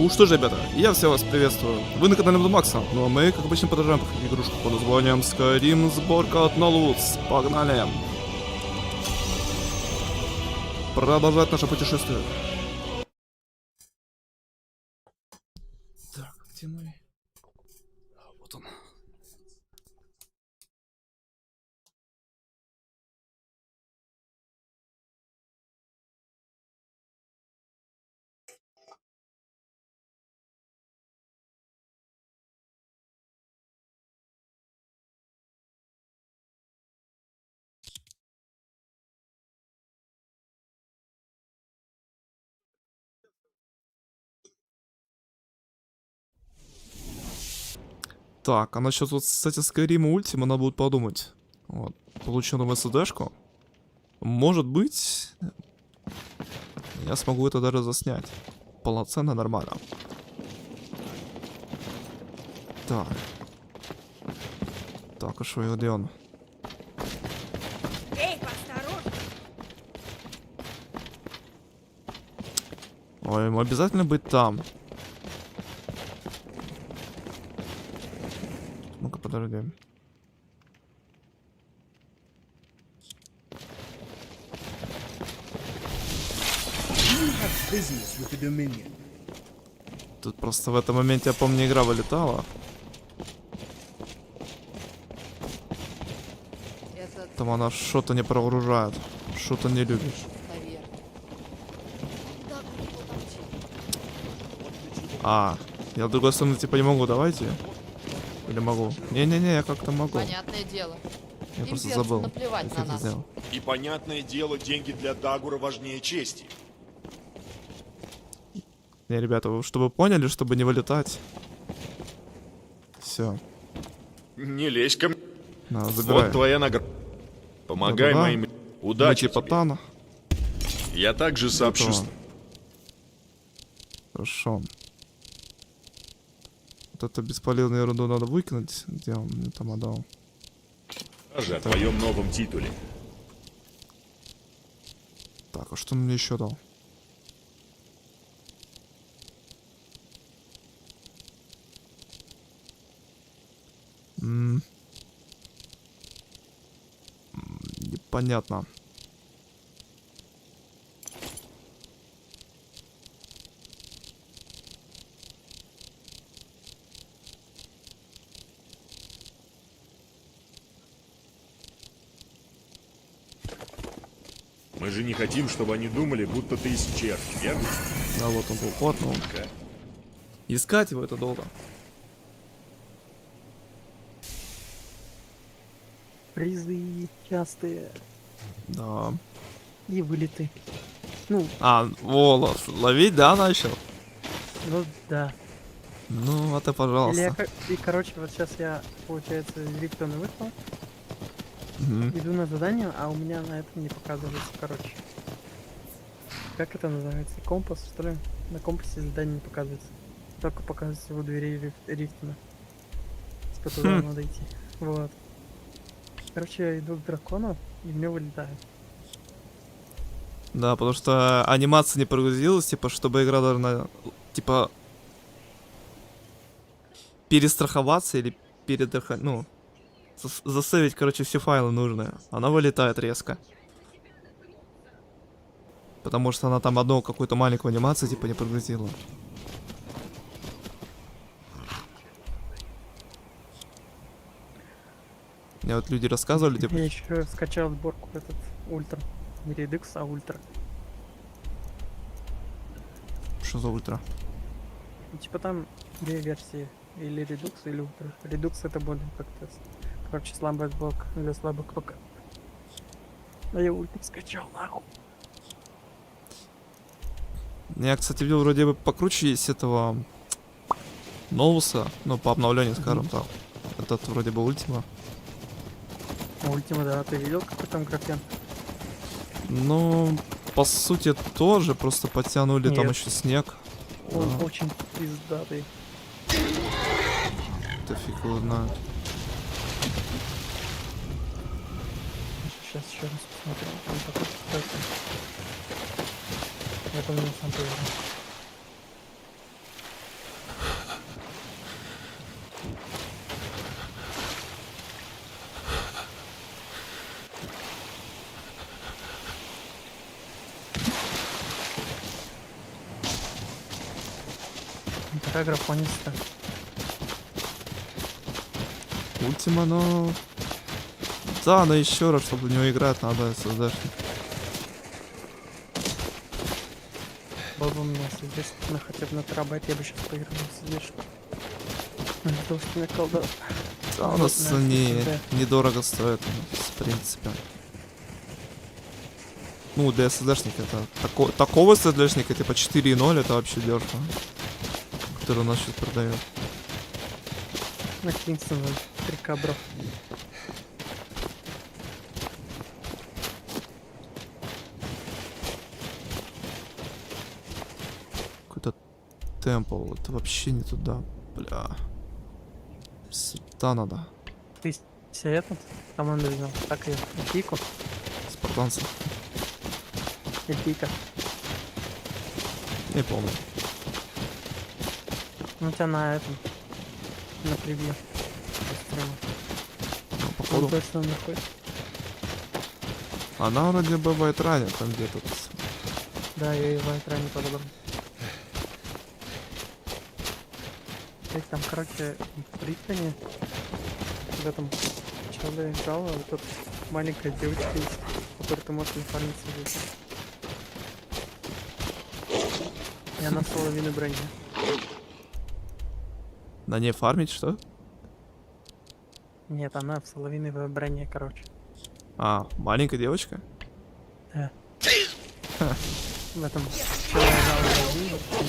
Ну что ж, ребята, я всех вас приветствую. Вы на канале Макса, ну а мы, как обычно, продолжаем проходить игрушку под названием SKYRIM, сборка от NOLVUS. Погнали! Продолжать наше путешествие. Так, где мой? Вот он. Так, а насчет вот, кстати, Skyrim Ultima надо будет подумать. Вот, получил новую SSD-шку. Может быть, я смогу это даже заснять. Полноценно, нормально. Так. Так, а что, где он? Эй, осторожно! Ой, ему обязательно быть там. Ну-ка, подожди. Тут просто в этом моменте, я помню, игра вылетала. Там она что-то не прогружает, что-то не любит. А, я в другой стороны типа не могу, давайте. Или могу? Не-не-не, я как-то могу. Понятное дело. Я просто забыл. Наплевать на нас. И понятное дело, деньги для Дагура важнее чести. Не, ребята, вы чтобы поняли, чтобы не вылетать. Все. Не лезь ко мне. На, забирай. Вот твоя награда. Помогай Да-да-да. моим. Удачи типа тебе. Тана. Я также сообщу. Хорошо. Вот эту бесполезную ерунду надо выкинуть. Где он мне там отдал? О твоем новом титуле. Так, а что он мне еще дал? Непонятно. Мы же не хотим, чтобы они думали, будто ты из черти, верно? Да, вот он был плотно. Искать его это долго. Призы частые. Да. И вылеты. Ну, ловить, да, начал? ну да. Ну, а ты, Или пожалуйста. и, короче, вот сейчас я, получается, из Рифтона вышел. Мгм. Иду на задание, а у меня на этом не показывается, короче. Как это называется? Компас, что ли? На компасе задание не показывается. Только показывается у двери Рифтона. Типа туда надо идти. Вот. Короче, я иду к дракону, и мне вылетает. Да, потому что анимация не прогрузилась, типа, чтобы игра должна, типа, перестраховаться или засейвить, короче, все файлы нужные. Она вылетает резко. Потому что она там одну какую-то маленькую анимацию, типа, не прогрузила. Мне вот люди рассказывали, типа... Я еще скачал сборку этот ультра. Не Redux, а ультра. Что за ультра? Ну, типа там две версии. Или Redux, или ультра. Redux это более как-то... Короче, слабая сборка для слабых ПК. А я ультра скачал, нахуй. Я, кстати, видел вроде бы покруче есть этого... NOLVUS, ну, по обновлению, скажем так. Этот вроде бы Ultima. Ультима, да, ты видел, какой там графен? Ну, по сути, тоже, просто подтянули там Нет. еще снег. Он Да. очень пиздатый. Да фиг его знает. Сейчас еще раз посмотрим. Он такой пиздатый. Я помню, сам поиграл. игра графониста. Ультима, но... Да, но еще раз, чтобы в него играть, надо SSD-шник. Был бы у меня SSD, на хотя бы на терабайт, я бы сейчас поиграл в SSD-шник. Потому что мне колда... Да, у нас недорого стоит, в принципе. Ну, для SSD-шника это... Такого SSD-шника, типа 4.0, это вообще дешево. Который у нас сейчас продает. На Кингстон 3К, бро. Какой-то темпл, это вообще не туда, бля. Сюда надо. Ты все этот команду взял? Так ее, Эльфийку? Спартанцы. Эльфийка. Не помню. Ну, у тебя на этом, на превью. Ну, походу. Точно находит. Она вроде бы в Айтране там где-то. Да, я ее в экране подобрал. Там, короче, в пристани, в этом челе играла, вот тут маленькая девочка есть, которую ты можешь информировать. И она с половиной брони. На ней фармить, что? Нет, она в соловиновой броне, короче. А, маленькая девочка? Да. В этом челе играла.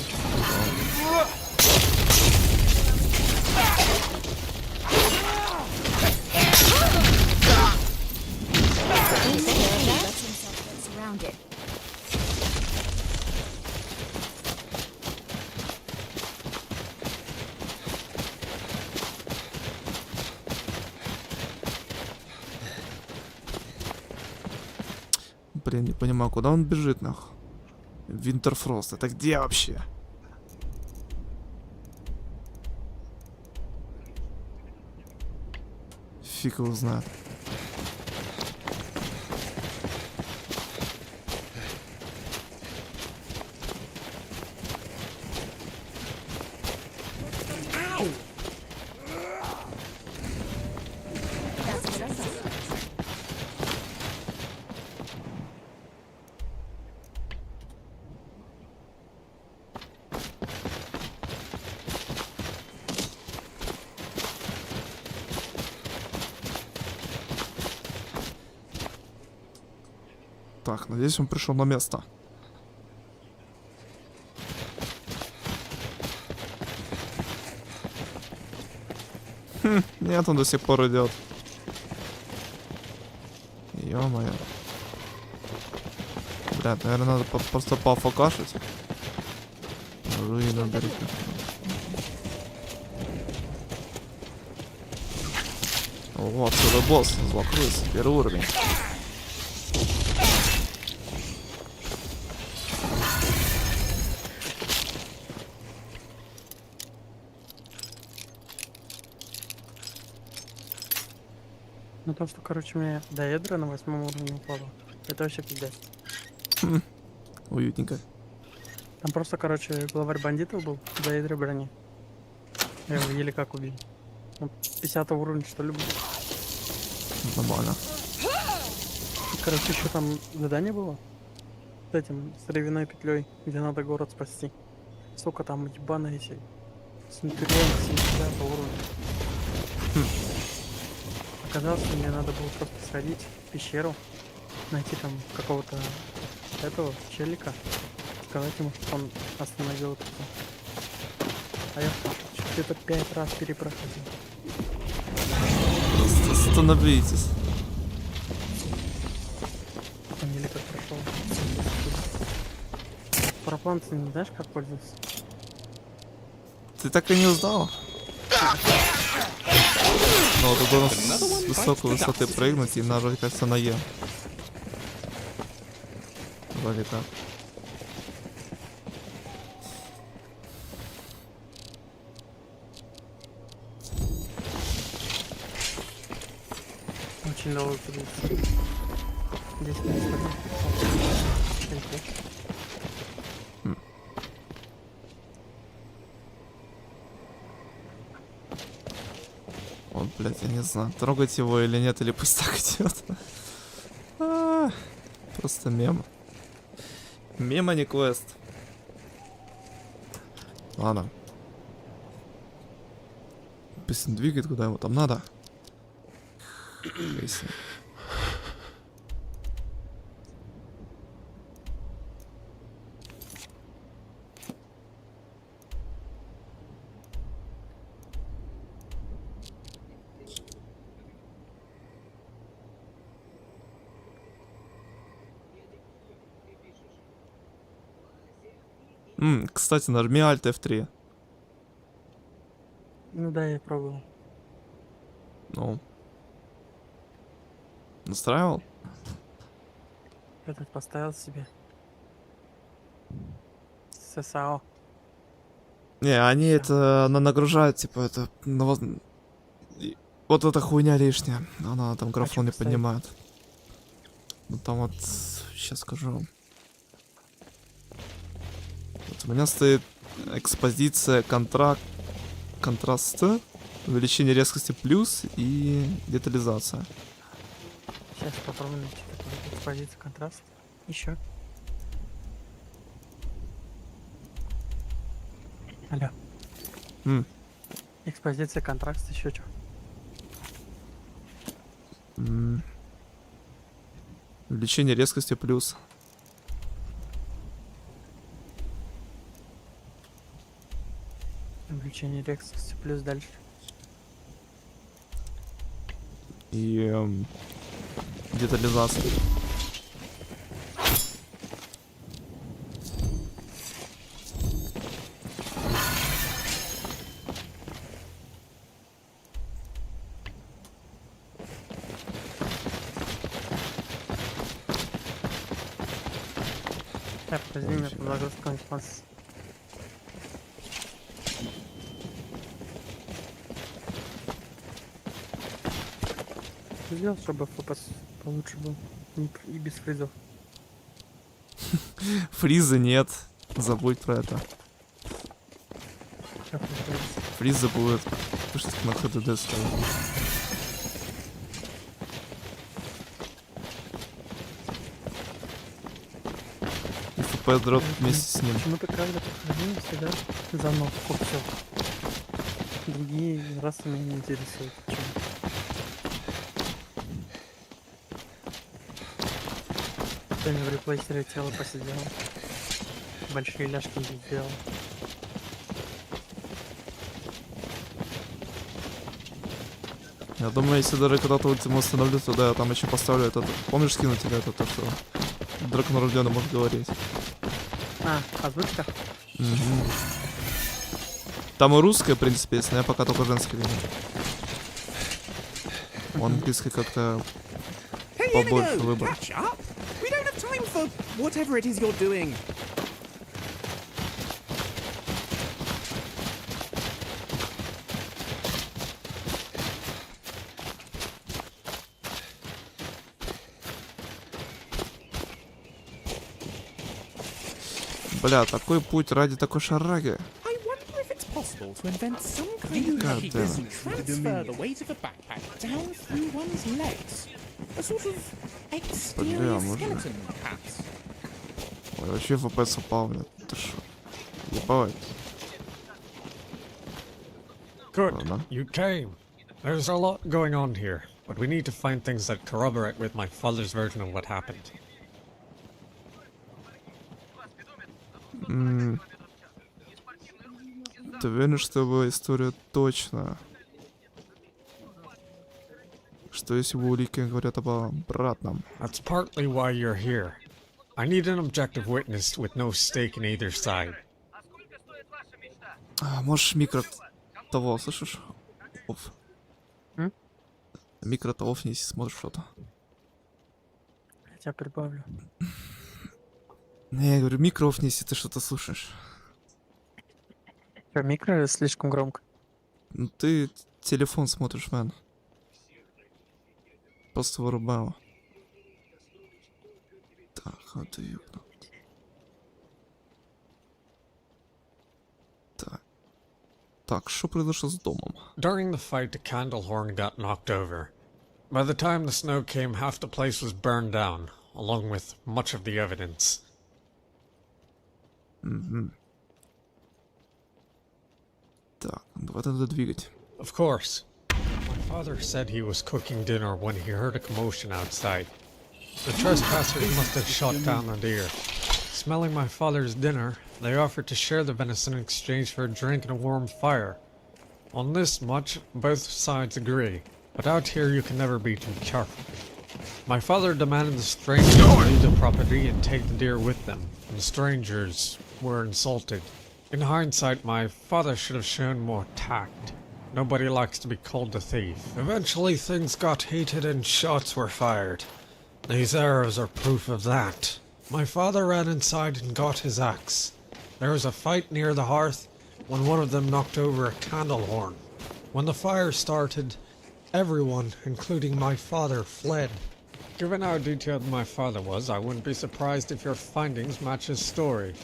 Блин, не понимаю, куда он бежит, нах? Винтерфрост, это где вообще? Фиг его знает. Так, надеюсь, он пришел на место. Нет, он до сих пор идет. Ё-моё. Блядь, наверное, надо просто пофокашить. Руина берите. О, отсюда босс, злокрыс, первый уровень. Ну то, что, короче, у меня до ядра на 8 уровне упало. Это вообще пиздец. Уютненько. Там просто, короче, главарь бандитов был до ядра брони. Я его еле как убил. Он 50 уровня, что ли, был. Нормально. И, короче, еще там задание было. С этим, с травяной петлей, где надо город спасти. Сука, там ебаные эти. Центурион 70 уровня. Оказалось, что мне надо было просто сходить в пещеру, найти там какого-то этого челика, сказать ему, что он остановил это. А я где-то 5 раз перепроходил. Просто остановитесь. Он еле как прошел. Параплан ты не знаешь, как пользоваться? Ты так и не узнал? Ну, вот должен с высокой высоты прыгнуть и нажать, кажется, на Е. Вроде так. Очень долго придется. 10 минут. блядь, я не знаю, трогать его или нет, или пусть так идет. Просто мем. Мем, а не квест. Ладно. Пусть он двигает, куда ему там надо. Если... Кстати, нажми Alt F3. Ну да, я пробовал. Ну. Настраивал? Этот поставил себе. ССАО. Не, они Всё. это нагружают, типа, это... Вот эта хуйня лишняя. Она там графон не поставить? поднимает. Ну там вот... Сейчас скажу. Вот у меня стоит экспозиция контраста, увеличение резкости плюс и детализация. Сейчас попробуем найти такую экспозицию контраст. Еще. Алло. Экспозиция контраст, еще что? Увеличение резкости плюс. Увеличение резкости плюс дальше. И детализация. Так, подожди, у меня тут загрузка информации. Сделал, чтобы FPS получше был. И без фризов. Фриза нет. Забудь про это. Как фриз? Фриза будет. Потому что на HDD стоит. И FPS дроп вместе с ним. Почему-то каждый прохождение всегда заново все. Другие расы меня не интересуют. Почему? Сегодня в реплейсере тело посидел. Большие ляжки сделал. Я думаю, если даже когда-то ультиму установлю, то да, я там еще поставлю этот. Помнишь, скину тебе это, то, что дракон рожденный может говорить? А, озвучка? Угу. Там и русская, в принципе, если я пока только женский видел. Он английский как-то побольше выбор. Бля, такой путь ради такой шараги. Possible to invent some kind of God damn mechanism it. to transfer the weight of a backpack down through one's legs. A sort of exterior skeleton, perhaps. Ой, вообще FPS упал, блядь. Ты шо? Ебать. Good. Ладно. You came. There's a lot going on here, but we need to find things that corroborate with my father's version of what happened. Ты уверен, что его история точная? Что если бы улики говорят об обратном? That's partly why you're here. I need an objective witness with no stake in either side. Можешь микро того, слышишь? Оф. Микро того вниз, смотришь что-то. Я тебя прибавлю. Не, я говорю, микро вниз, ты что-то слушаешь. Что, микро слишком громко? Ну ты телефон смотришь, мэн. Просто вырубал. Так, вот ты ёбну. Так. Так, что произошло с домом? During the fight, the candle horn got knocked over. By the time the snow came, half the place was burned down, along with much of the evidence. Так, давай тогда двигать. Of course. My father said he was cooking dinner when he heard a commotion outside. The trespassers must have shot down the deer. Smelling my father's dinner, they offered to share the venison in exchange for a drink and a warm fire. On this much, both sides agree, but out here you can never be too careful. My father demanded the strangers leave the property and take the deer with them, and the strangers were insulted. In hindsight, my father should have shown more tact. Nobody likes to be called a thief. Eventually things got heated and shots were fired. These arrows are proof of that. My father ran inside and got his axe. There was a fight near the hearth when one of them knocked over a candle horn. When the fire started, everyone, including my father, fled. Given how detailed my father was, I wouldn't be surprised if your findings match his story.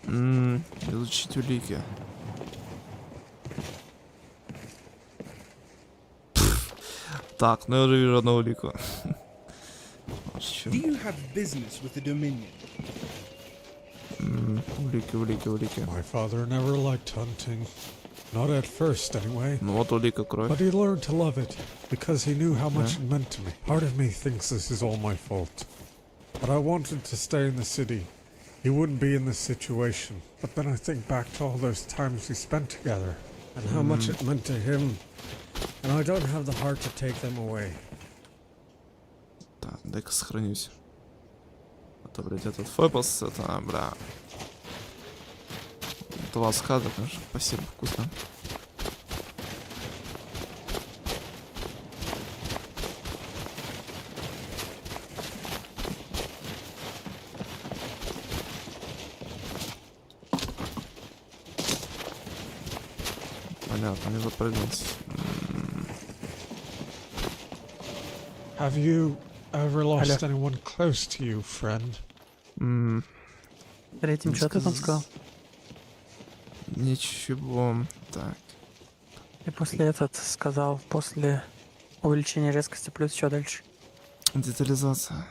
Изучить улики. Так, ну я уже вижу одну улику. Do you have business with the Dominion? Улики. My father never liked hunting. Not at first, anyway. Ну вот улика, кровь. But he learned to love it, because he knew how much it meant to me. Part of me thinks this is all my fault. But I wanted to stay in the city. He wouldn't be in this situation. But then I think back to all those times we spent together, and how much it meant to him. And I don't have the heart to take them away. Так, дай-ка сохранюсь. Это, блядь, этот фэпос, это, бля. 2 скада, конечно, спасибо, вкусно. Понятно, не запрыгнуть. Have you ever lost anyone close to you, friend? Третьим, что ты там сказал? Ничего. Так. И после этот сказал, после увеличения резкости плюс что дальше? Детализация.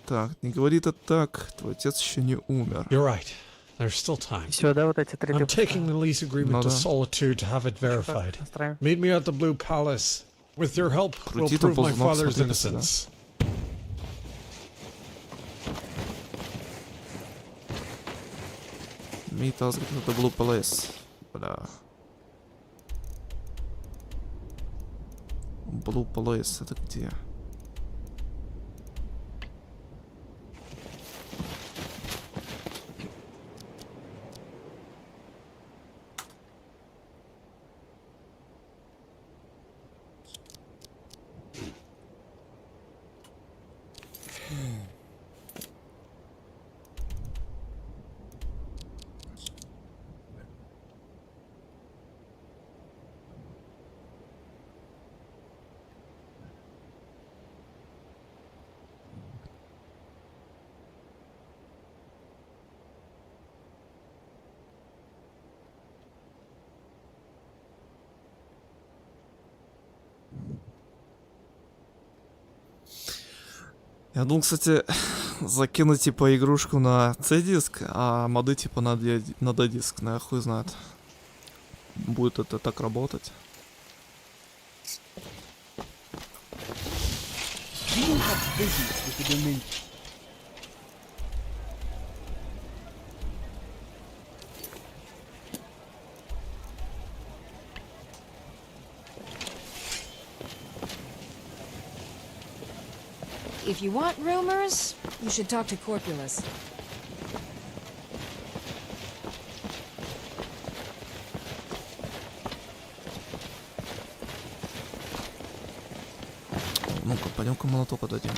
Так, не говори это так. Твой отец еще не умер. You're right. There's still time. Все, да, вот эти три I'm taking the lease agreement to Solitude to have it verified. настраиваем. Meet me at the Blue Palace. With your help, we'll Крути там prove my ползунок, father's смотри, сюда. innocence. Meet us at the Blue Palace. Бля. Blue Palace, это где? Я думал, кстати, закинуть типа игрушку на C-диск, а моды типа на D-диск. Ну, я хуй знает. Будет это так работать. Do you have business with the Dominion? If you want rumors, you should talk to Corpulus. Ну-ка, пойдем-ка молоток отдадим.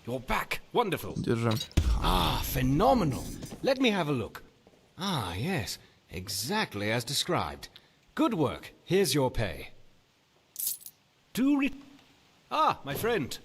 You're back. Wonderful. Держи. Ah, phenomenal. Let me have a look. Ah, yes. Exactly as described. Good work. Here's your pay. Ah, my friend.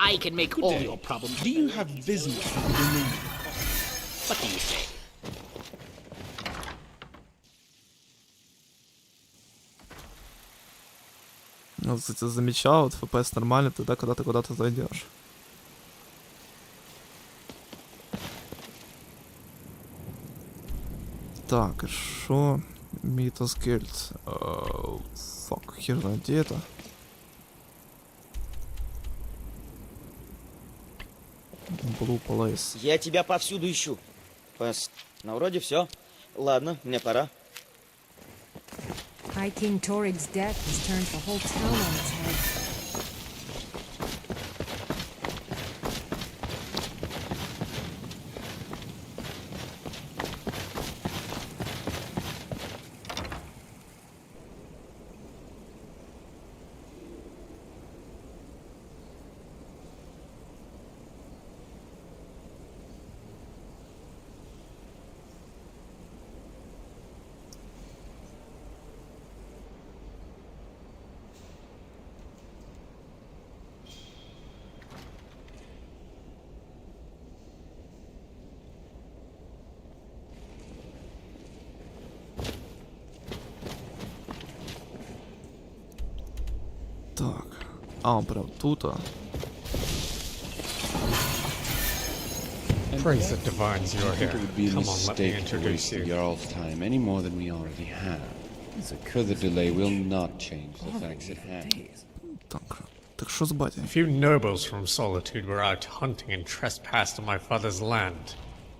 I can make all your problems. Do you have business with the Dominion? What do you say? Ну, кстати, замечал, вот FPS нормально тогда, когда ты куда-то зайдешь. Так, и шо? Митоскельт. Фак, хер знает, где это? Blue Place. Я тебя повсюду ищу. Ну, вроде все. Ладно, мне пора. High King Torig's death has turned the whole town on its head. Так. А, он прям тут, а. Praise the divines you're here. It would be a Come on, let me mistake to introduce waste the you. Jarl's time any more than we already have. Further delay will not change the facts at hand. Так что с батей? A few nobles from Solitude were out hunting and trespassed on my father's land.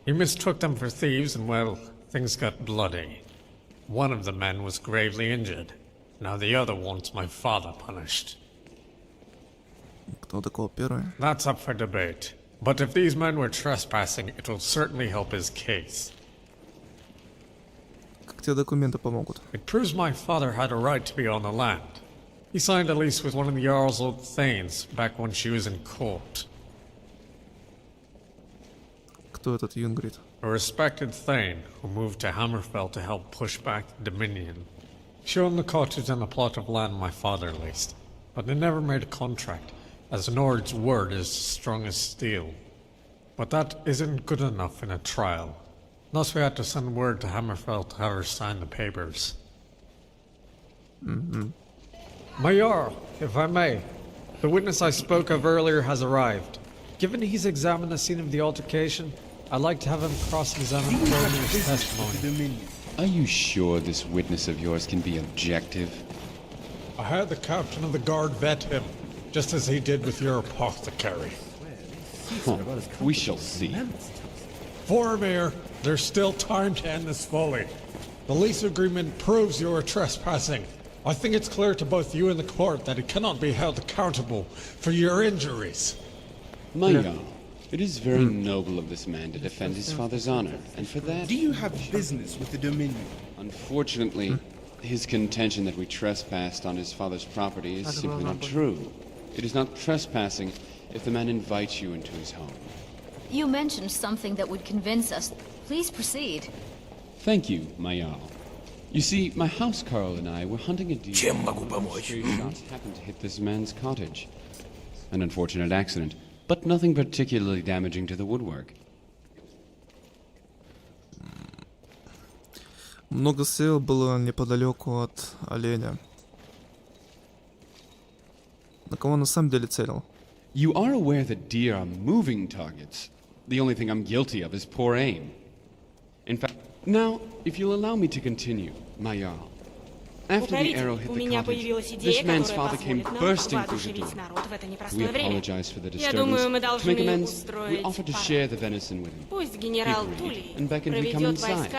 He mistook them for thieves and, well, things got bloody. One of the men was gravely injured. Now the other wants my father punished. Кто такой первый? That's up for debate. But if these men were trespassing, it will certainly help his case. Как тебе документы помогут? It proves my father had a right to be on the land. He signed a lease with one of the Jarl's old thanes back when she was in court. Кто этот Юнгрид? A respected thane who moved to Hammerfell to help push back the Dominion. She owned the cottage and a plot of land my father leased, but they never made a contract, as Nord's word is strong as steel. But that isn't good enough in a trial. Thus we had to send word to Hammerfell to have her sign the papers. Mayor, if I may, the witness I spoke of earlier has arrived. Given he's examined the scene of the altercation, I'd like to have him cross-examine Coroner's testimony. Are you sure this witness of yours can be objective? I had the captain of the guard vet him, just as he did with your apothecary. We shall see. For Mayor, there's still time to end this folly. The lease agreement proves you are trespassing. I think it's clear to both you and the court that he cannot be held accountable for your injuries. My Jarl, it is very noble of this man to defend his father's honor, and for that... Do you have business with the Dominion? Unfortunately, his contention that we trespassed on his father's property is simply not true. It is not trespassing if the man invites you into his home. You mentioned something that would convince us. Please proceed. Thank you, my Jarl. You see, my housecarl and I were hunting a deer. Stray shots happened to hit this man's cottage. An unfortunate accident, but nothing particularly damaging to the woodwork. Много стрел было неподалеку от оленя. На кого на самом деле целил? You are aware that deer are moving targets. The only thing I'm guilty of is poor aim. In fact, Now, if you'll allow me to continue, my Jarl. After the arrow hit the cottage, this man's father came bursting through the door. We apologized for the disturbance. To make amends, we offered to share the venison with him. He agreed, and beckoned me come inside.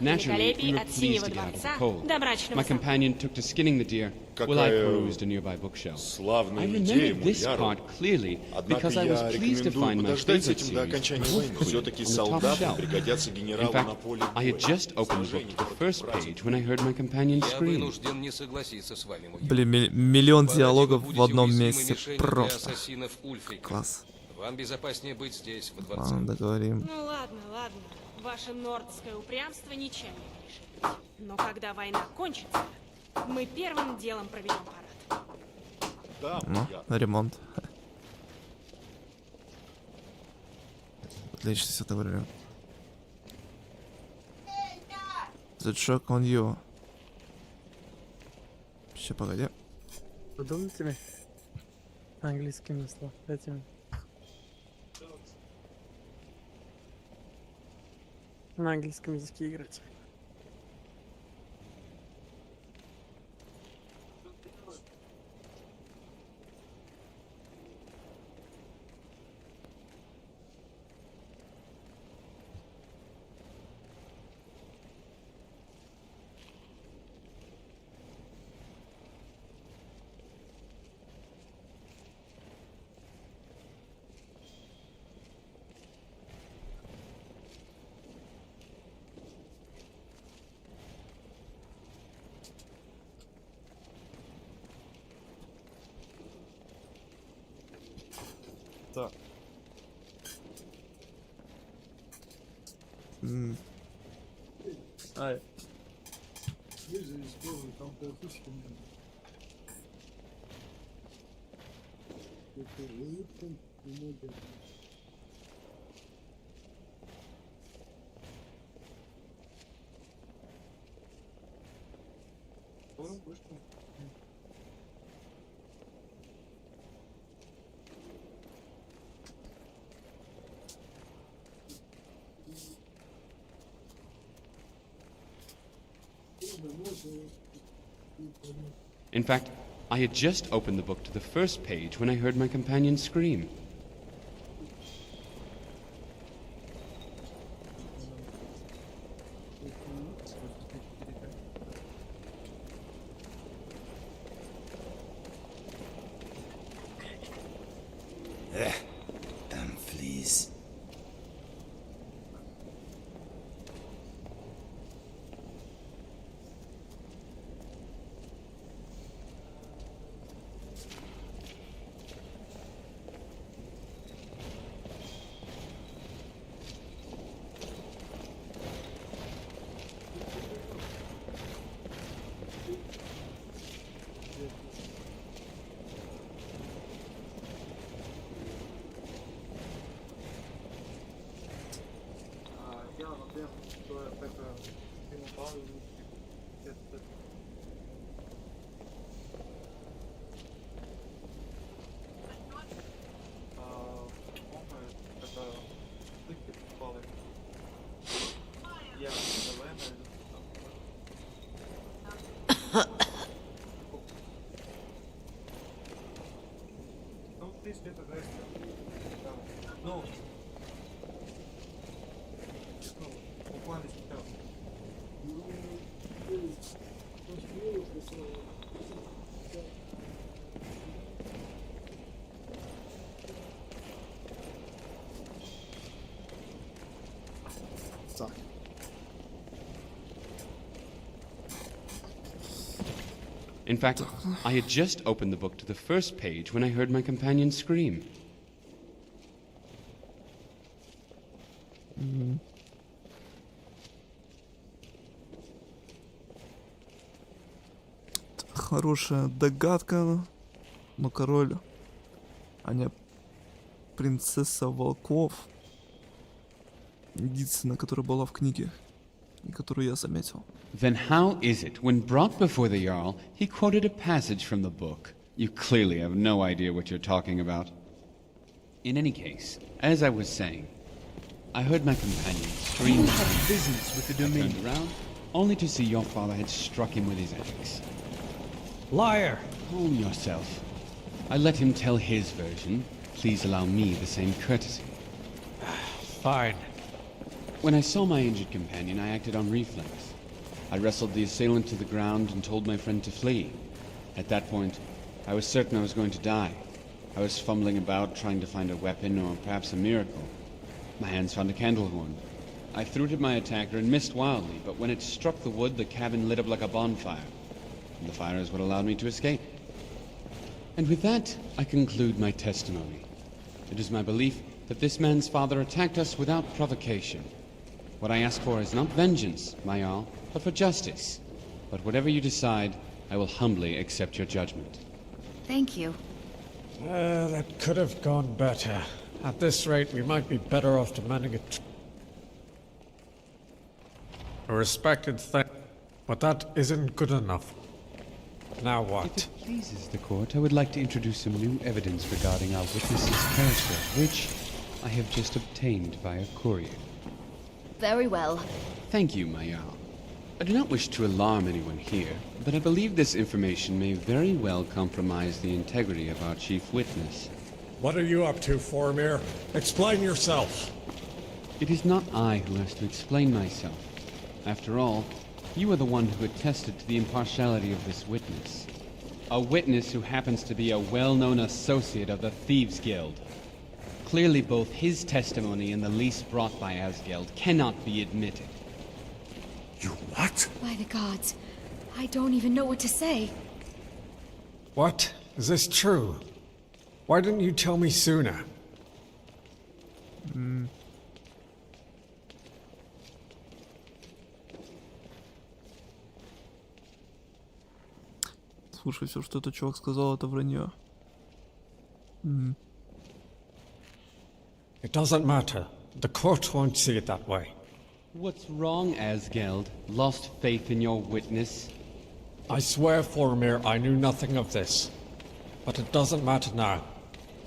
Naturally, we were pleased to get out of the cold. My companion took to skinning the deer, while I perused a nearby bookshelf. I remember this part clearly because I was pleased to find my favorite series, on the top shelf. In fact, I had just opened the book to the first page when I heard my companion scream. Блин, миллион диалогов в одном месте. Просто. Класс. Вам безопаснее быть здесь, во дворце. Ладно, договорим. Ну ладно, ладно. Ваше нордское упрямство ничем не решить. Но когда война кончится, мы первым делом проведем парад. Да, ну, ремонт. Отлично, все договорим. The joke on you. Еще погоди. Подумайте английскими словами. Этими. На английском языке играть. Так. Ай. In fact, I had just opened the book to the first page when I heard my companion scream. Damn fleas. In fact, I had just opened the book to the first page when I heard my companion scream. Хорошая догадка, но король, а не принцесса волков. Единственная, которая была в книге, и которую я заметил. Then how is it, when brought before the Jarl, he quoted a passage from the book? You clearly have no idea what you're talking about. In any case, as I was saying, I heard my companion scream. You have business with the I domain. turned around, only to see your father had struck him with his axe. Liar! Calm yourself. I let him tell his version. Please allow me the same courtesy. Fine. When I saw my injured companion, I acted on reflex. I wrestled the assailant to the ground and told my friend to flee. At that point, I was certain I was going to die. I was fumbling about, trying to find a weapon or perhaps a miracle. My hands found a candle horn. I threw it at my attacker and missed wildly, but when it struck the wood, the cabin lit up like a bonfire. And the fire is what allowed me to escape. And with that, I conclude my testimony. It is my belief that this man's father attacked us without provocation. What I ask for is not vengeance, my all, but for justice. But whatever you decide, I will humbly accept your judgment. Thank you. That could have gone better. At this rate, we might be better off demanding a respected thing, but that isn't good enough. Now what? If it pleases the court, I would like to introduce some new evidence regarding our witness's character, which I have just obtained via courier. Very well. Thank you, my Jarl. I do not wish to alarm anyone here, but I believe this information may very well compromise the integrity of our chief witness. What are you up to, Formir? Explain yourself. It is not I who has to explain myself. After all, you are the one who attested to the impartiality of this witness. A witness who happens to be a well-known associate of the Thieves' Guild. Clearly both his testimony and the lease brought by Asgeld cannot be admitted. You what? By the gods, I don't even know what to say. What? Is this true? Why didn't you tell me sooner? Слушай, все, что этот чувак сказал, это вранье. It doesn't matter. The court won't see it that way. What's wrong, Asgeld? Lost faith in your witness? I swear, Formir, I knew nothing of this. But it doesn't matter now.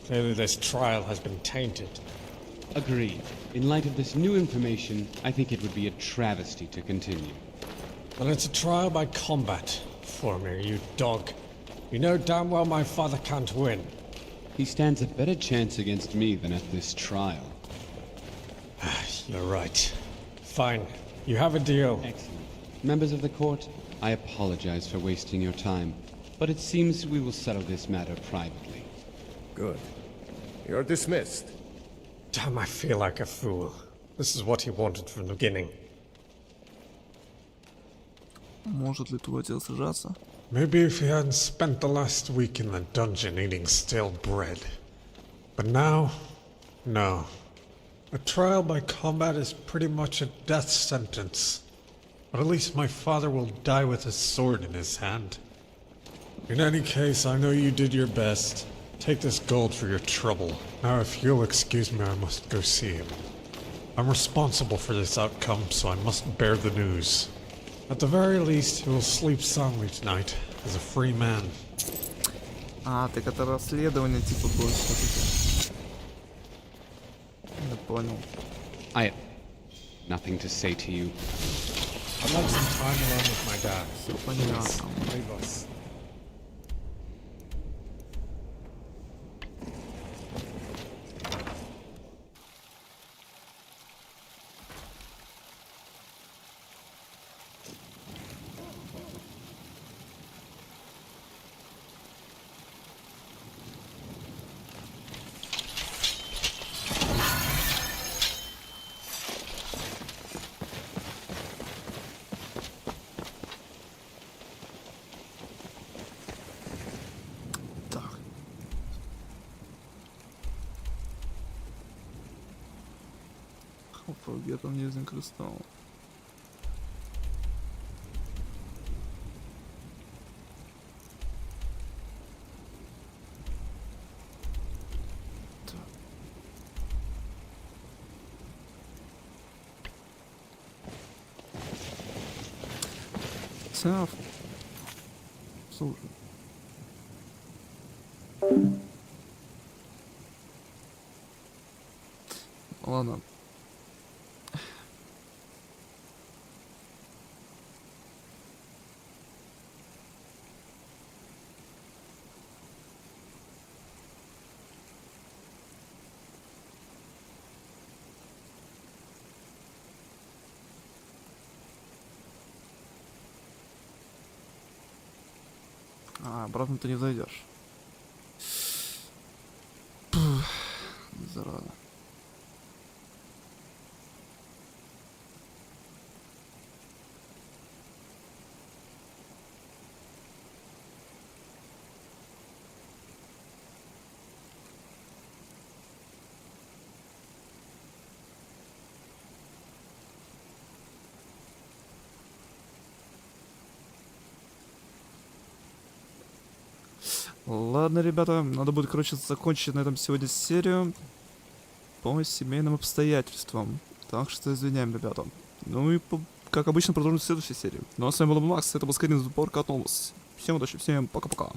Clearly this trial has been tainted. Agreed. In light of this new information, I think it would be a travesty to continue. Then it's a trial by combat, Formir, you dog. You know damn well my father can't win. He stands a better chance against me than at this trial. You're right. Fine. You have a deal. Excellent. Members of the court, I apologize for wasting your time, but it seems we will settle this matter privately. Good. You're dismissed. Damn, I feel like a fool. This is what he wanted from the beginning. Может ли твой отец сжаться? Maybe if he hadn't spent the last week in the dungeon eating stale bread. But now, no. A trial by combat is pretty much a death sentence. But at least my father will die with a sword in his hand. In any case, I know you did your best. Take this gold for your trouble. Now if you'll excuse me, I must go see him. I'm responsible for this outcome, so I must bear the news. At the very least, he will sleep soundly tonight, as a free man. А, так это расследование типа будет все-таки. Я понял. I have nothing to say to you. I'd like some time alone with my dad. Все понятно. Leave us. Forget on using crystal. Цав. Слушай. Ладно. А, обратно ты не зайдешь. Зараза. Ладно, ребята, надо будет, короче, закончить на этом сегодня серию по семейным обстоятельствам. Так что извиняем, ребята. Ну и, как обычно, продолжим в следующей серии. Ну а с вами был Макс, это был SKYRIM, сборка от NOLVUS. Всем удачи, всем пока-пока.